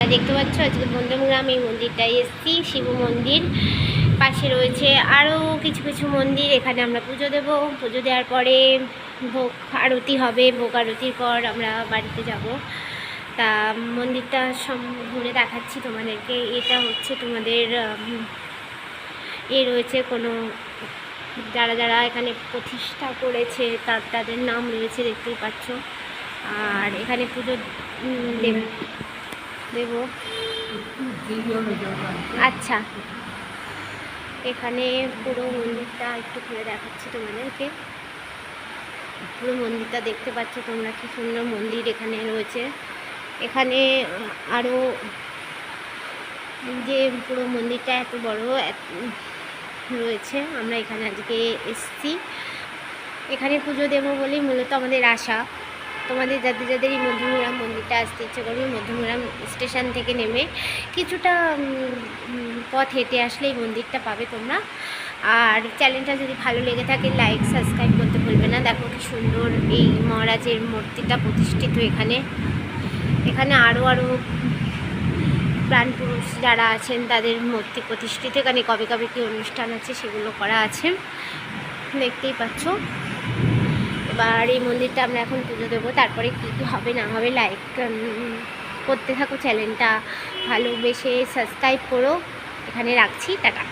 দেখতে পাচ্ছ আজকে বন্ধুগ্রাম এই মন্দিরটায় এসেছি, শিব মন্দির। পাশে রয়েছে আরও কিছু কিছু মন্দির। এখানে আমরা পুজো দেব। পুজো দেওয়ার পরে ভোগ আরতি হবে। ভোগ আরতির পর আমরা বাড়িতে যাব। তা মন্দিরটা ঘুরে দেখাচ্ছি তোমাদেরকে। এটা হচ্ছে তোমাদের রয়েছে কোনো যারা যারা এখানে প্রতিষ্ঠা করেছে তাদের নাম রয়েছে, দেখতেই পাচ্ছ। আর এখানে পুজো দেব। আচ্ছা, এখানে পুরো মন্দিরটা একটু ঘুরে দেখাচ্ছি তোমাদেরকে। পুরো মন্দিরটা দেখতে পাচ্ছ তোমরা, কি সুন্দর মন্দির এখানে রয়েছে। এখানে আরও যে পুরো মন্দিরটা এত বড় রয়েছে। আমরা এখানে আজকে এসেছি, এখানে পুজো দেবো বলেই মূলত আমাদের আশা। তোমাদের যাদের যাদের এই মধ্যমগ্রাম মন্দিরটা আসতে ইচ্ছে করবে, মধ্যমগ্রাম স্টেশন থেকে নেমে কিছুটা পথ হেঁটে আসলে এই মন্দিরটা পাবে তোমরা। আর চ্যানেলটা যদি ভালো লেগে থাকে লাইক সাবস্ক্রাইব করতে ভুলবে না। দেখো কি সুন্দর এই মহারাজের মূর্তিটা প্রতিষ্ঠিত এখানে। এখানে আরও প্রাণপুরুষ যারা আছেন তাদের মূর্তি প্রতিষ্ঠিত। এখানে কবে কবে কী অনুষ্ঠান আছে সেগুলো করা আছে, দেখতেই পাচ্ছ। এবার এই মন্দিরটা আমরা এখন পুজো দেবো, তারপরে কী কী হবে না হবে লাইক করতে থাকো, চ্যানেলটা ভালোবেসে সাবস্ক্রাইব করো। এখানে রাখছি, টাটা।